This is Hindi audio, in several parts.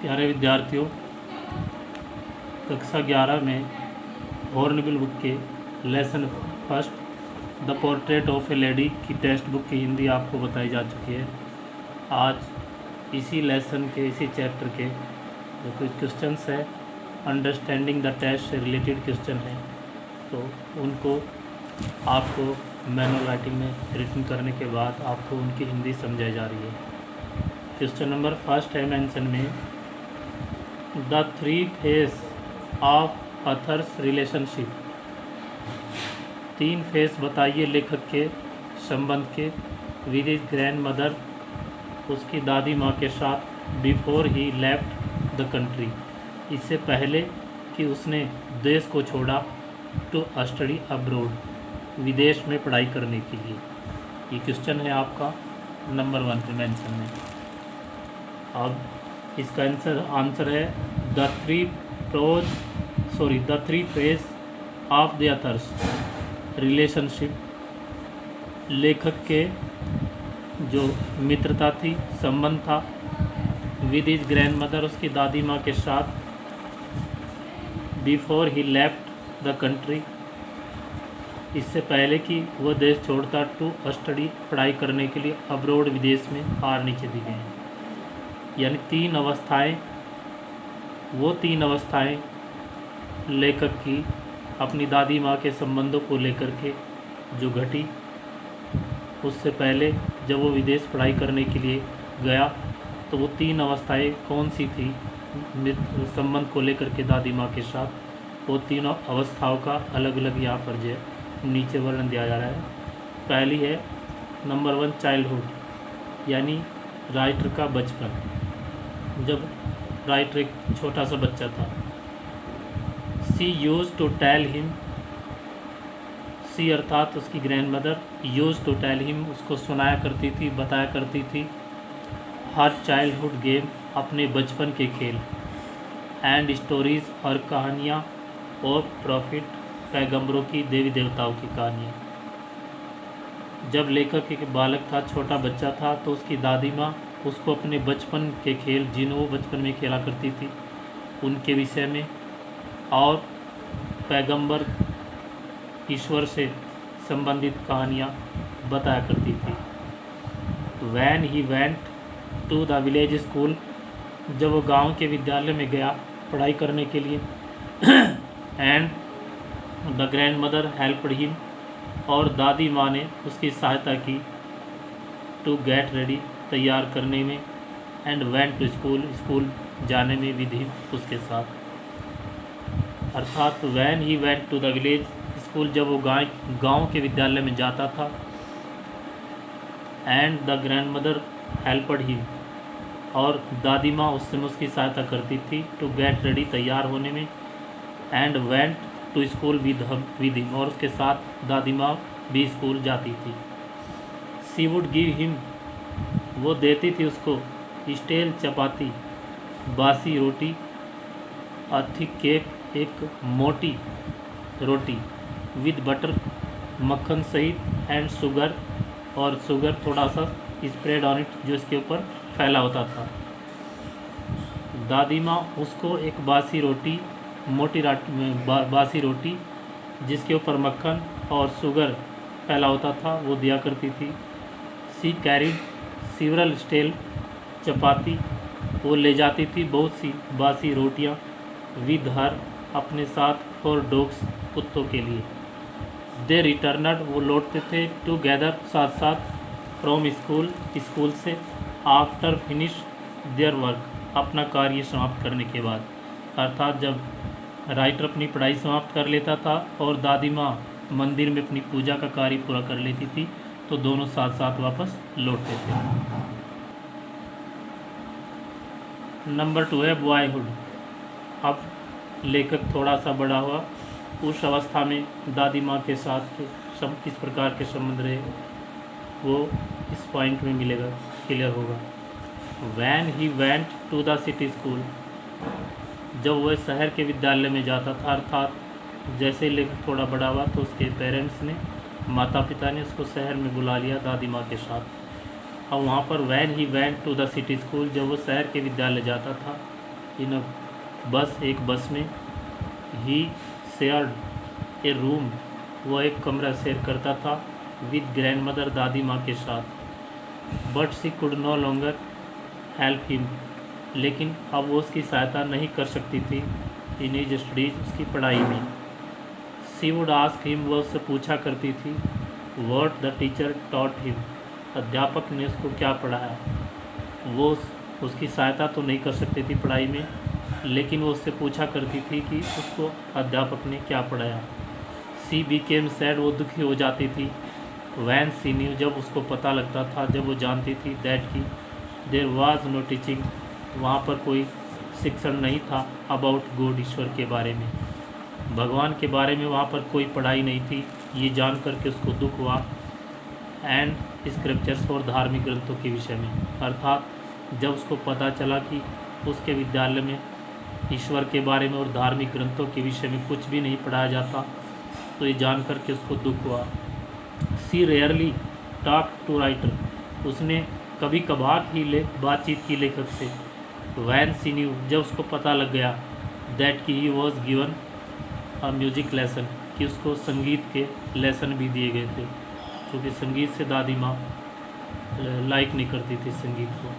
प्यारे विद्यार्थियों, कक्षा 11 में हॉर्नबिल बुक के lesson first the portrait of A lady की टेक्स्ट बुक की हिंदी आपको बताई जा चुकी है। आज इसी लेसन के इसी चैप्टर के जो कुछ क्वेश्चंस है, अंडरस्टैंडिंग द टेस्ट से रिलेटेड क्वेश्चन है, तो उनको आपको मैनुअल राइटिंग में रिटन करने के बाद आपको उनकी हिंदी समझाई जा रही है। क्वेश्चन नंबर फर्स्ट है मेंशन में the three phase of others relationship. तीन फेस बताइए लेखक के संबंध के विद हिज ग्रैंड मदर, उसकी दादी माँ के साथ, before he left the country, इससे पहले कि उसने देश को छोड़ा, टू स्टडी अब्रोड, विदेश में पढ़ाई करने के लिए। ये क्वेश्चन है आपका नंबर 1 पे मेंशन में। अब इसका आंसर है the three phase of the others relationship. लेखक के जो मित्रता थी, संबंध था, विद हिज ग्रैंड मदर, उसकी दादी माँ के साथ, before he left the country, इससे पहले कि वह देश छोड़ता, टू स्टडी, पढ़ाई करने के लिए, अब्रोड, विदेश में, आर नीचे दी गए हैं। यानी तीन अवस्थाएं लेखक की अपनी दादी माँ के संबंधों को लेकर के जो घटी, उससे पहले जब वो विदेश पढ़ाई करने के लिए गया, तो वो तीन अवस्थाएं कौन सी थी संबंध को लेकर के दादी माँ के साथ, वो तीनों अवस्थाओं का अलग अलग यहाँ पर जो नीचे वर्णन दिया जा रहा है। पहली है नंबर 1 चाइल्डहुड, यानी राइटर का बचपन, जब राइटर एक छोटा सा बच्चा था। She used to tell him, she अर्थात उसकी grandmother, used to tell him, उसको सुनाया करती थी, बताया करती थी, हर चाइल्डहुड गेम, अपने बचपन के खेल, एंड स्टोरीज, और कहानियाँ, और प्रॉफिट, पैगंबरों की, देवी देवताओं की कहानियाँ। जब लेखक एक बालक था, छोटा बच्चा था, तो उसकी दादी माँ उसको अपने बचपन के खेल, जिन्हें वो बचपन में खेला करती थी, उनके विषय में, और पैगंबर, ईश्वर से संबंधित कहानियाँ बताया करती थी। When he went to the village school, जब वो गांव के विद्यालय में गया पढ़ाई करने के लिए, and the grandmother helped him, और दादी माँ ने उसकी सहायता की, टू गेट रेडी, तैयार करने में, and went to school, school जाने में, विद हिम, उसके साथ। अर्थात when he went to the village school, जब वो गांव के विद्यालय में जाता था, and the grandmother helped him, और दादी माँ उसकी सहायता करती थी, टू गेट रेडी, तैयार होने में, and went to school with him, और उसके साथ दादी माँ भी स्कूल जाती थी। सी वुड गिव हिम, वो देती थी उसको, स्टेल चपाती, बासी रोटी, अ थिक केक, एक मोटी रोटी, विद बटर, मक्खन सहित, एंड शुगर, और शुगर थोड़ा सा स्प्रेड ऑन इट, जो इसके ऊपर फैला होता था। दादी माँ उसको एक बासी रोटी, बासी रोटी जिसके ऊपर मक्खन और शुगर फैला होता था, वो दिया करती थी। सी कैरिड सीवरल स्टेल चपाती, वो ले जाती थी बहुत सी बासी रोटियां, विद हर, अपने साथ, फॉर डॉग्स, कुत्तों के लिए। दे रिटर्नड, वो लौटते थे, टुगेदर, साथ साथ, फ्रॉम स्कूल, स्कूल से, आफ्टर फिनिश देयर वर्क, अपना कार्य समाप्त करने के बाद। अर्थात जब राइटर अपनी पढ़ाई समाप्त कर लेता था और दादी माँ मंदिर में अपनी पूजा का कार्य पूरा कर लेती थी, तो दोनों साथ साथ वापस लौटते थे। नंबर 2 है बॉयहुड। अब लेखक थोड़ा सा बड़ा हुआ, उस अवस्था में दादी माँ के साथ किस प्रकार के संबंध रहे, वो इस पॉइंट में मिलेगा, क्लियर होगा। When he went to the city school, जब वह शहर के विद्यालय में जाता था, अर्थात जैसे लेखक थोड़ा बड़ा हुआ तो उसके पेरेंट्स ने, माता पिता ने उसको शहर में बुला लिया दादी माँ के साथ। और वहाँ पर when he went to the city school, जब वो शहर के विद्यालय जाता था, इन अ बस, एक बस में। ही शेयर्ड ए रूम, वह एक कमरा शेयर करता था विद ग्रैंड मदर, दादी माँ के साथ। But she could no longer help him, लेकिन अब वो उसकी सहायता नहीं कर सकती थी इन हिज स्टडीज, उसकी पढ़ाई में। सी वुड आस्क हिम, वह उससे पूछा करती थी what the teacher taught him, अध्यापक ने उसको क्या पढ़ाया। वो उसकी सहायता तो नहीं कर सकती थी पढ़ाई में, लेकिन वो उससे पूछा करती थी कि उसको अध्यापक ने क्या पढ़ाया। सी बिकेम सैड, वो दुखी हो जाती थी। वैन सी न्यू, जब उसको पता लगता था, जब वो जानती थी दैट की देयर वाज नो टीचिंग, वहाँ पर कोई शिक्षण नहीं था अबाउट गॉड, ईश्वर के बारे में, भगवान के बारे में वहाँ पर कोई पढ़ाई नहीं थी। ये जान करके उसको दुख हुआ। एंड स्क्रिप्चर्स, और धार्मिक ग्रंथों के विषय में, अर्थात जब उसको पता चला कि उसके विद्यालय में ईश्वर के बारे में और धार्मिक ग्रंथों के विषय में कुछ भी नहीं पढ़ाया जाता, तो ये जान करके उसको दुख हुआ। सी रेयरली टॉक टू राइटर, उसने कभी कभार ही बातचीत की लेखक से। वैन सी न्यू, जब उसको पता लग गया दैट कि he was given a music lesson, कि उसको संगीत के लेसन भी दिए गए थे, क्योंकि संगीत से दादी माँ लाइक नहीं करती थी संगीत को।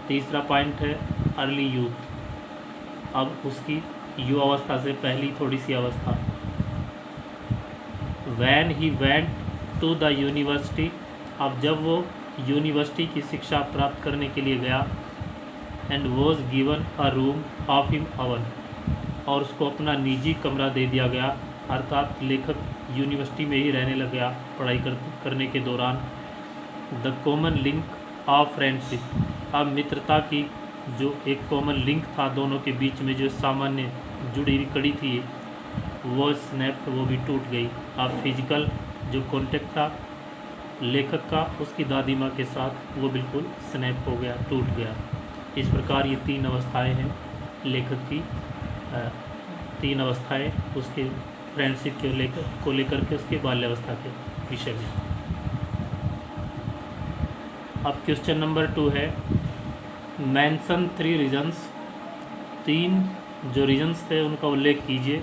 तीसरा पॉइंट है अर्ली यूथ, अब उसकी युवावस्था से पहली थोड़ी सी अवस्था। When he went to the university, अब जब वो यूनिवर्सिटी की शिक्षा प्राप्त करने के लिए गया। And was given a room of him own, और उसको अपना निजी कमरा दे दिया गया, अर्थात लेखक यूनिवर्सिटी में ही रहने लग गया पढ़ाई करने के दौरान। The common link of friendship, अब मित्रता की जो एक कॉमन लिंक था दोनों के बीच में, जो सामान्य जुड़ी हुई कड़ी थी, वो स्नैप्ड, वो भी टूट गई। अब फिजिकल जो कॉन्टेक्ट था लेखक का उसकी दादी माँ के साथ, वो बिल्कुल स्नैप हो गया, टूट गया। इस प्रकार ये तीन अवस्थाएं हैं लेखक की, तीन अवस्थाएं उसके फ्रेंडशिप को लेकर के उसके बाल्यावस्था के विषय में। अब क्वेश्चन नंबर 2 है, मेंशन 3 रीजन्स, 3 जो रीजन्स थे उनका उल्लेख कीजिए।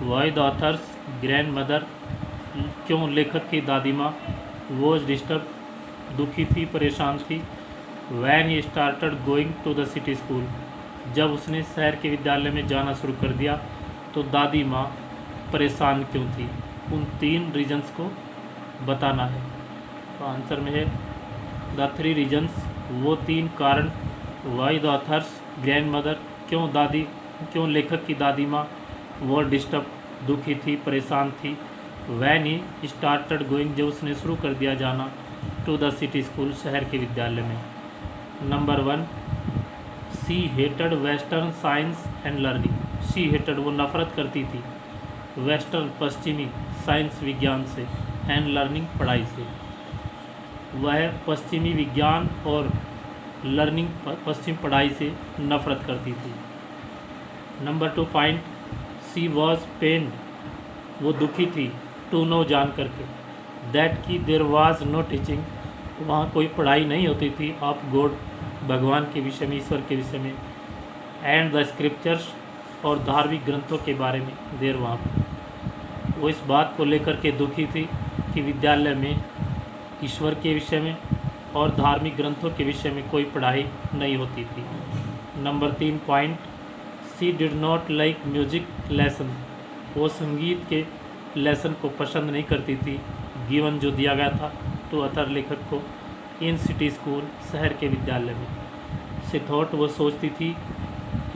Why the author's grand mother, क्यों लेखक की दादी माँ वॉज डिस्टर्ब, दुखी थी, परेशान थी। When he started going to the city school, जब उसने शहर के विद्यालय में जाना शुरू कर दिया तो दादी माँ परेशान क्यों थी। उन 3 रीजन्स को बताना है। तो आंसर में है द 3 रीजन्स, वो 3 कारण। Why the author's grand mother, क्यों लेखक की दादी माँ वो डिस्टर्ब, दुखी थी, परेशान थी। वैन ही स्टार्टेड गोइंग, जब उसने शुरू कर दिया जाना टू द सिटी स्कूल, शहर के विद्यालय में। Number 1, she hated western science and learning, she hated, वो नफ़रत करती थी, वेस्टर्न पश्चिमी साइंस विज्ञान से, एंड लर्निंग पढ़ाई से, वह पश्चिमी विज्ञान और लर्निंग पश्चिम पढ़ाई से नफ़रत करती थी। नंबर 2 पॉइंट, सी वॉज पेन्ड, वो दुखी थी, टू नो जान करके, दैट की देर वाज नो टीचिंग, वहाँ कोई पढ़ाई नहीं होती थी ऑफ गॉड, भगवान के विषय में, ईश्वर के विषय में। एंड द स्क्रिप्चर्स, और धार्मिक ग्रंथों के बारे में, देर वहाँ वो इस बात को लेकर के दुखी थी कि विद्यालय में ईश्वर के विषय में और धार्मिक ग्रंथों के विषय में कोई पढ़ाई नहीं होती थी। Number 3 point, she did not like music lesson, वो संगीत के लेसन को पसंद नहीं करती थी, गिवन जो दिया गया था तो अथर लेखक को, इन सिटी स्कूल, शहर के विद्यालय में। सी थॉट, वो सोचती थी,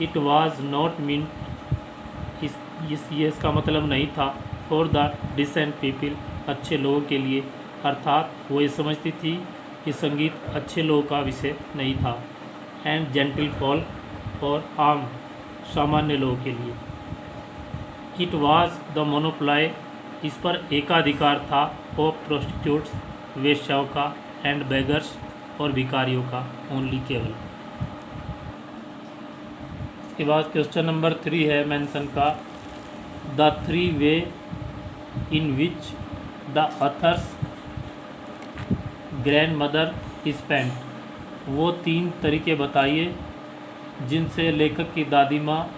इट वाज नॉट मीन, इसका मतलब नहीं था, फॉर द डिसेंट पीपल, अच्छे लोगों के लिए, अर्थात वो ये समझती थी कि संगीत अच्छे लोगों का विषय नहीं था। एंड जेंटल फॉल, और आम सामान्य लोगों के लिए। इट वाज द मोनोप्लाई, इस पर एकाधिकार था, ऑफ प्रोस्टिट्यूट्स, वेश्याओं का, एंड बेगर्स, और भिखारियों का, ओनली, केवल। इसके बाद क्वेश्चन नंबर 3 है मेंशन का, the 3 way in which the author's grand mother spent, वो 3 तरीके बताइए जिनसे लेखक की दादी माँ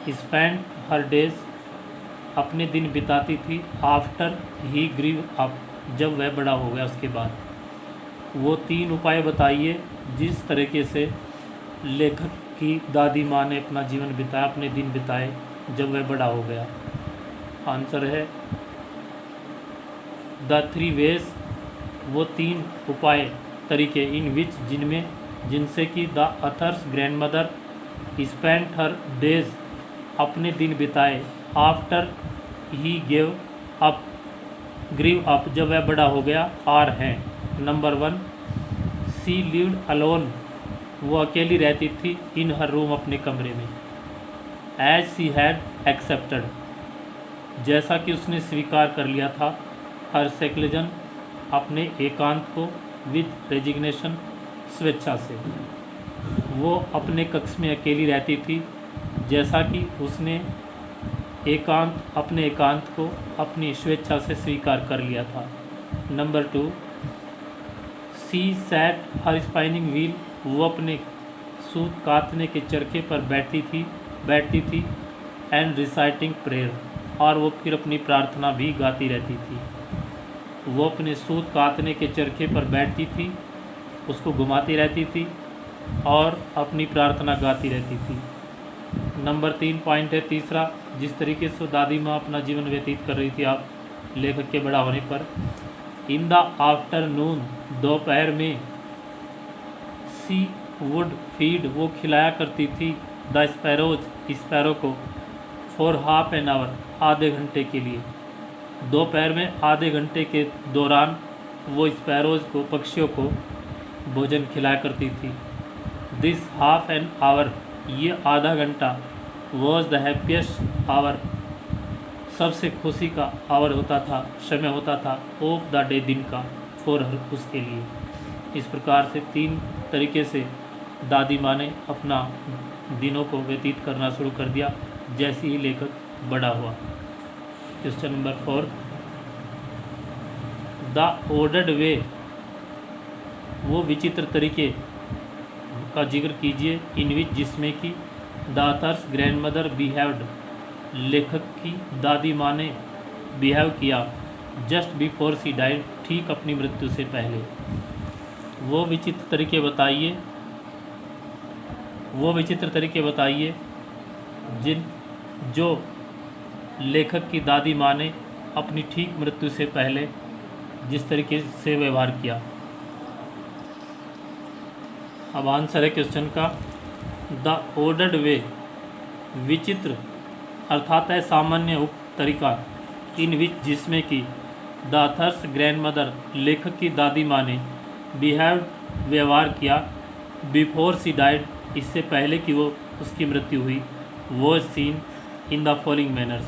स्पेंड हर डेज अपने दिन बिताती थी आफ्टर ही ग्रीव अप, जब वह बड़ा हो गया उसके बाद। वो 3 उपाय बताइए जिस तरीके से लेखक की दादी माँ ने अपना जीवन बिताया, अपने दिन बिताए जब वह बड़ा हो गया। आंसर है द 3 वेज, वो 3 उपाय तरीके इन विच जिनसे कि the others grandmother spend her days अपने दिन बिताए आफ्टर ही ग्रीव अप, जब वह बड़ा हो गया, आर हैं। नंबर 1, सी लिव्ड अलोन, वो अकेली रहती थी इन हर रूम, अपने कमरे में। एज सी हैड एक्सेप्टेड, जैसा कि उसने स्वीकार कर लिया था। हर सेक्युलरिज्म, अपने एकांत को। विद रेजिग्नेशन, स्वेच्छा से। वो अपने कक्ष में अकेली रहती थी, जैसा कि उसने अपने एकांत को अपनी स्वेच्छा से स्वीकार कर लिया था। नंबर 2, सी सैट हर स्पाइनिंग व्हील, वो अपने सूत काटने के चरखे पर बैठती थी एंड रिसाइटिंग प्रेयर, और वो फिर अपनी प्रार्थना भी गाती रहती थी। वो अपने सूत काटने के चरखे पर बैठती थी, उसको घुमाती रहती थी और अपनी प्रार्थना गाती रहती थी। नंबर 3 पॉइंट है तीसरा, जिस तरीके से दादी माँ अपना जीवन व्यतीत कर रही थी आप लेखक के बड़ा होने पर। इन द आफ्टरनून, दोपहर में। सी वुड फीड, वो खिलाया करती थी द स्पैरो को फॉर हाफ एन आवर, आधे घंटे के लिए। दोपहर में आधे घंटे के दौरान वो स्पैरोज को, पक्षियों को भोजन खिलाया करती थी। दिस हाफ एन आवर, ये आधा घंटा, वॉज द हैप्पीएस्ट आवर, सबसे खुशी का आवर होता था, समय होता था, ऑफ द डे, दिन का, फॉर हर, उसके लिए। इस प्रकार से 3 तरीके से दादी माँ ने अपना दिनों को व्यतीत करना शुरू कर दिया जैसे ही लेखक बड़ा हुआ। क्वेश्चन नंबर 4, द ऑर्डर्ड वे, वो विचित्र तरीके का जिक्र कीजिए इन विच, जिसमें कि द ऑथर्स ग्रैंडमदर बिहेव्ड, लेखक की दादी माँ ने बिहेव किया जस्ट बिफोर सी डाइड, ठीक अपनी मृत्यु से पहले। वो विचित्र तरीके बताइए जो लेखक की दादी माँ ने अपनी ठीक मृत्यु से पहले जिस तरीके से व्यवहार किया। अब आंसर है क्वेश्चन का, द ऑर्डर्ड वे, विचित्र अर्थात है सामान्य उक्त तरीका, इन विच, जिसमें कि द ऑथर्स ग्रैंडमदर, लेखक की दादी माँ ने बिहेव्ड, व्यवहार किया, बिफोर सी डाइड, इससे पहले कि वो उसकी मृत्यु हुई, वो seen in the following manners,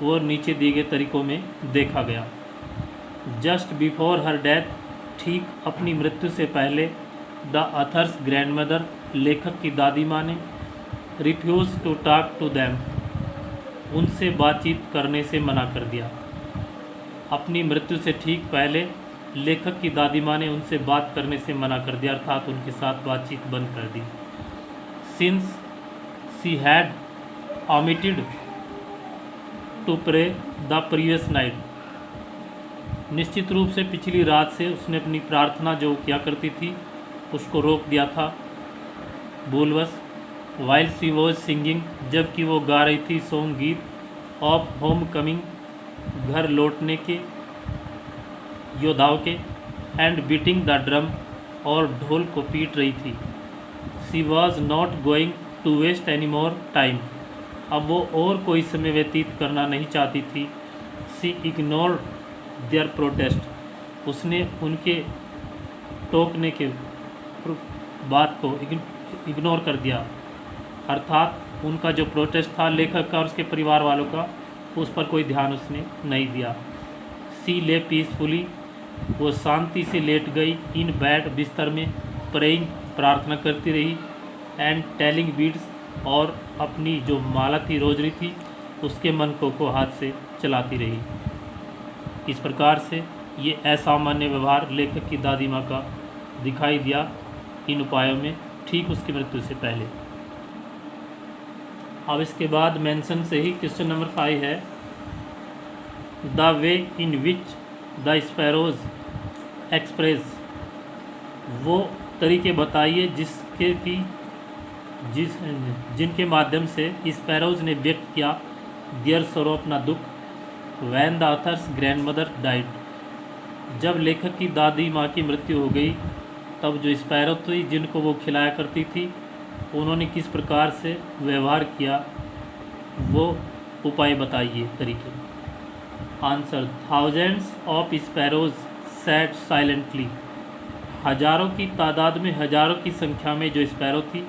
वो नीचे दिए गए तरीकों में देखा गया। जस्ट बिफोर हर डेथ, ठीक अपनी मृत्यु से पहले, द ऑथर्स ग्रैंडमदर, लेखक की दादी माँ ने refuse to talk to them, उनसे बातचीत करने से मना कर दिया। अपनी मृत्यु से ठीक पहले लेखक की दादी माँ ने उनसे बात करने से मना कर दिया, अर्थात उनके साथ बातचीत बंद कर दी। Since she had omitted to pray the previous night, निश्चित रूप से पिछली रात से उसने अपनी प्रार्थना जो किया करती थी उसको रोक दिया था भूलवश। वाइल सी वॉज सिंगिंग, जबकि वो गा रही थी सॉन्ग, गीत, ऑफ होम कमिंग, घर लौटने के, योद्धाओं के, एंड बीटिंग द ड्रम, और ढोल को पीट रही थी। She was not going to waste any more time, अब वो और कोई समय व्यतीत करना नहीं चाहती थी। सी इग्नोर्ड देयर प्रोटेस्ट, उसने उनके टोकने के बात को इग्नोर कर दिया, अर्थात उनका जो प्रोटेस्ट था लेखक का और उसके परिवार वालों का, उस पर कोई ध्यान उसने नहीं दिया। सी ले पीसफुली, वो शांति से लेट गई, इन बेड, बिस्तर में, प्रेइंग, प्रार्थना करती रही, एंड टेलिंग बीड्स, और अपनी जो माला थी, रोजरी थी, उसके मनकों को हाथ से चलाती रही। इस प्रकार से ये असामान्य व्यवहार लेखक की दादी माँ का दिखाई दिया इन उपायों में ठीक उसकी मृत्यु से पहले। अब इसके बाद मेंशन से ही क्वेश्चन नंबर 5 है, the way in which the sparrows express, वो तरीके बताइए जिनके माध्यम से स्पैरोज ने व्यक्त किया देयर सरो, अपना दुख, when the author's grand mother died, जब लेखक की दादी माँ की मृत्यु हो गई तब जो स्पैरो थी जिनको वो खिलाया करती थी उन्होंने किस प्रकार से व्यवहार किया, वो उपाय बताइए तरीके। Answer, thousands of sparrows sat silently, हजारों की तादाद में, हजारों की संख्या में जो स्पैरो थी,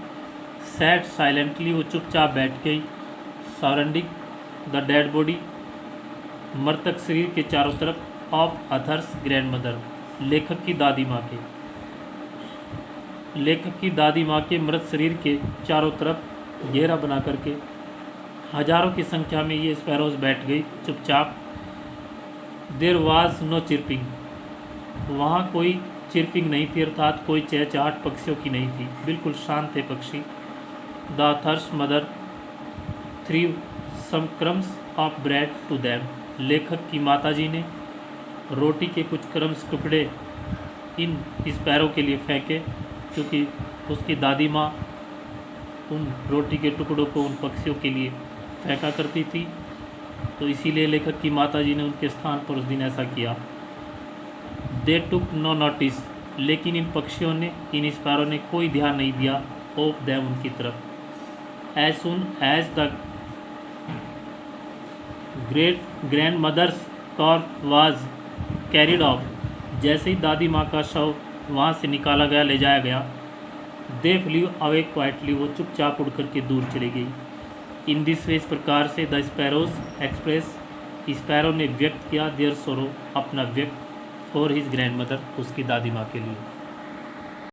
सैट साइलेंटली, वो चुपचाप बैठ गई, सराउंडिंग द डेड बॉडी, मृतक शरीर के चारों तरफ, ऑफ अथर्स ग्रैंड मदर, लेखक की दादी माँ के मृत शरीर के चारों तरफ घेरा बना करके हजारों की संख्या में ये स्पैरोज बैठ गई चुपचाप। देयर वाज नो चिरपिंग, वहाँ कोई चिरपिंग नहीं थी, अर्थात कोई चहचहाट पक्षियों की नहीं थी, बिल्कुल शांत थे पक्षी। The author's mother threw some crumbs of bread to them, लेखक की माताजी ने रोटी के कुछ क्रम्स टुकड़े इन स्पैरो के लिए फेंके, क्योंकि उसकी दादी माँ उन रोटी के टुकड़ों को उन पक्षियों के लिए फेंका करती थी, तो इसीलिए लेखक की माताजी ने उनके स्थान पर उस दिन ऐसा किया। दे टुक नो नोटिस, लेकिन इन पक्षियों ने, इन स्पैरो ने कोई ध्यान नहीं दिया ऑफ दैम, उनकी तरफ। As soon as the great grandmother's corpse was carried off, जैसे ही दादी माँ का शव वहाँ से निकाला गया, ले जाया गया, दे फ्लीव अवे क्वाइटली, वो चुपचाप उड़ करके दूर चली गई। इन दिस वे, इस प्रकार से द स्पैरोज एक्सप्रेस, स्पैरो ने व्यक्त किया देयर सोरो, अपना व्यक्त, फॉर हिज ग्रैंड मदर, उसकी दादी माँ के लिए।